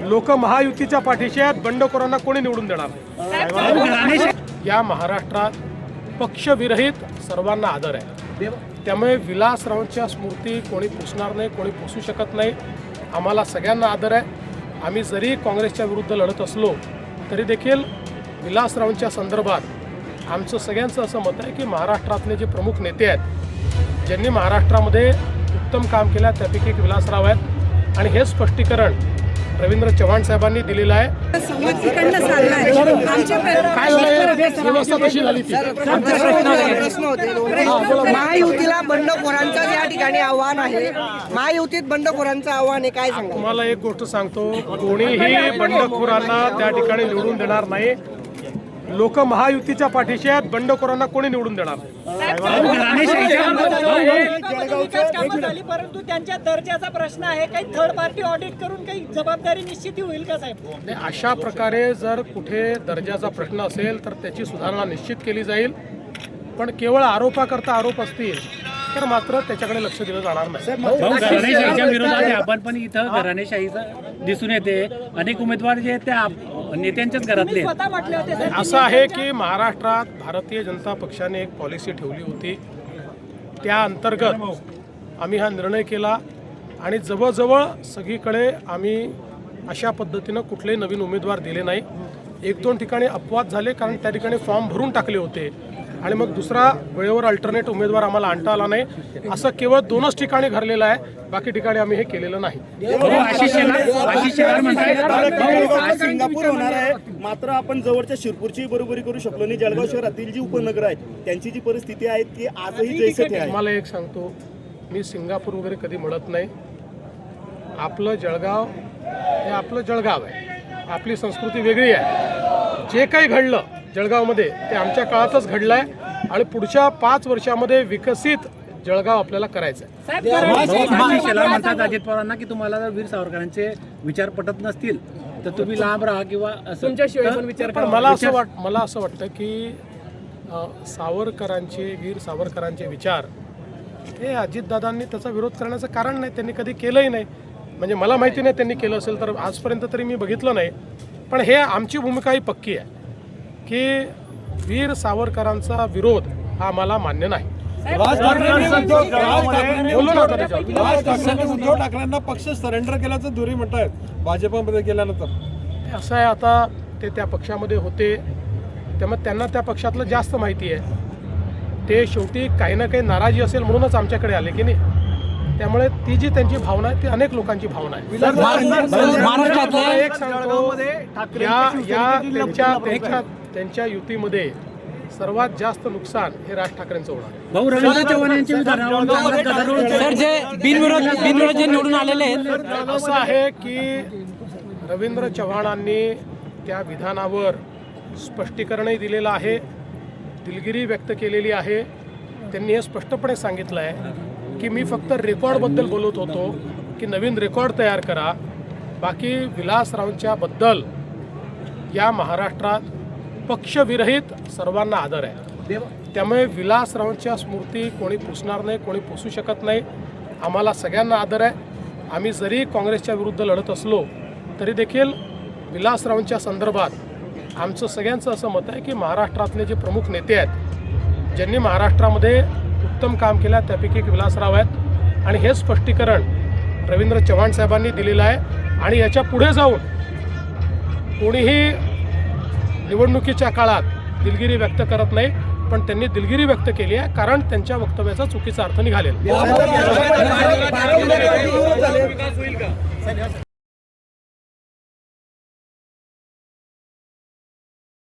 लोक महायुतीच्या पाठीशी आहेत, बंडखोरांना कोणी निवडून देणार? या महाराष्ट्रात पक्षविरहित सर्वांना आदर आहे, त्यामुळे विलासरावांच्या स्मृती कोणी पुसणार नाही, कोणी पुसू शकत नाही. आम्हाला सगळ्यांना आदर आहे. आम्ही जरी काँग्रेसच्या विरुद्ध लढत असलो तरी देखील विलासरावांच्या संदर्भात आमचं सगळ्यांचं असं मत आहे की महाराष्ट्रातले जे प्रमुख नेते आहेत, ज्यांनी महाराष्ट्रामध्ये उत्तम काम केलं, त्यापैकी एक विलासराव आहेत. आणि हे स्पष्टीकरण रवींद्र चव्हाण साहेबांनी दिलेलं आहे. महायुतीला बंडखोरांचं या ठिकाणी आव्हान आहे. महायुतीत बंडखोरांचं आव्हान आहे, काय सांगा? तुम्हाला एक गोष्ट सांगतो, कोणीही बंडखोरांना त्या ठिकाणी निवडून देणार नाही. लोक महायुतीच्या पाठीशी आहेत, बंडखोरांना कोणी निवडून देणार? परंतु त्यांच्या दर्जाचा प्रश्न आहे. काही थर्ड पार्टी ऑडिट करून काही जबाबदारी निश्चित होईल का साहेब? अशा प्रकारे जर कुठे दर्जाचा प्रश्न असेल तर त्याची सुधारणा निश्चित केली जाईल. पण केवळ आरोपाकरता आरोप असतील तर मात्र त्याच्याकडे लक्ष दिलं जाणार नाही. घराणेशाहीच्या विरोधात आपण पण इथं घराणेशाहीचं दिसून येते. अनेक उमेदवार जे आहेत त्या नेत्यांच्याच घरातले. असं आहे की महाराष्ट्रात भारतीय जनता पक्षाने एक पॉलिसी ठेवली होती, त्या अंतर्गत आम्ही हा निर्णय केला आणि जवळजवळ सगळीकडे आम्ही अशा पद्धतीनं कुठलेही नवीन उमेदवार दिले नाही. एक दोन ठिकाणी अपवाद झाले, कारण त्या ठिकाणी फॉर्म भरून टाकले होते आणि मग दुसरा वेळेवर अल्टरनेट उमेदवार आम्हाला आणता आला नाही. असं केवळ 2च ठिकाणी घडलेलं आहे, बाकी ठिकाणी आम्ही हे केलेलं नाही. सिंगापूर होणार आहे, मात्र आपण जवळच्या शिरपूरची बरोबरी करू शकलो नाही. जळगाव शहरातील जी उपनगर आहेत त्यांची जी परिस्थिती आहे ती आजही जैसे थे आहे. मला एक सांगतो, मी सिंगापूर वगैरे कधी म्हणत नाही. आपलं जळगाव हे आपलं जळगाव आहे, आपली संस्कृती वेगळी आहे. जे काही घडलं जळगावमध्ये ते आमच्या काळातच घडलं आहे आणि पुढच्या 5 वर्षामध्ये विकसित जळगाव आपल्याला करायचं आहे. म्हणतात अजित पवारांना की तुम्हाला जर वीर सावरकरांचे विचार पटत नसतील तर तुम्ही लांब राहा किंवा तुमच्याशिवाय पण विचार करा. मला असं वाटतं की वीर सावरकरांचे विचार हे अजितदादांनी त्याचा विरोध करण्याचं कारण नाही. त्यांनी कधी केलंही नाही. म्हणजे मला माहिती नाही त्यांनी केलं असेल तर, आजपर्यंत तरी मी बघितलं नाही. पण हे आमची भूमिका ही पक्की आहे की वीर सावरकरांचा विरोध हा आम्हाला मान्य नाही. उद्धव ठाकरेंना पक्ष सरेंडर केल्याचं दुरी म्हणतायत भाजपमध्ये गेल्यानंतर. असं आहे, आता ते त्या पक्षामध्ये होते त्यामुळे त्यांना त्या पक्षातलं जास्त माहिती आहे. ते शेवटी काही ना काही नाराजी असेल म्हणूनच आमच्याकडे आले की नाही. त्यामुळे ती जी त्यांची भावना आहे ती अनेक लोकांची भावना आहे. एक सांगतो, त्यांच्या युतीमध्ये सर्वात जास्त नुकसान हे राज ठाकरेंचं होणार. असं आहे की रवींद्र चव्हाणांनी त्या विधानावर स्पष्टीकरणही दिलेलं आहे, दिलगिरी व्यक्त केलेली आहे. त्यांनी हे स्पष्टपणे सांगितलं आहे की मी फक्त रेकॉर्डबद्दल बोलत होतो की नवीन रेकॉर्ड तयार करा. बाकी विलासरावांच्या बद्दल या महाराष्ट्रात पक्षविरहित सर्वांना आदर आहे, त्यामुळे विलासरावांच्या स्मृती कोणी पुसणार नाही, कोणी पुसू शकत नाही. आम्हाला सगळ्यांना आदर आहे. आम्ही जरी काँग्रेसच्या विरुद्ध लढत असलो तरी देखील विलासरावांच्या संदर्भात आमचं सगळ्यांचं असं मत आहे की महाराष्ट्रातले जे प्रमुख नेते आहेत, ज्यांनी महाराष्ट्रामध्ये उत्तम काम केलं, त्यापैकी एक विलासराव आहेत. आणि हे स्पष्टीकरण रवींद्र चव्हाण साहेबांनी दिलेलं आहे. आणि याच्या पुढे जाऊन कोणीही निवडणुकीच्या काळात दिलगिरी व्यक्त करत नाही, पण त्यांनी दिलगिरी व्यक्त केली आहे कारण त्यांच्या वक्तव्याचा चुकीचा अर्थ निघालेला.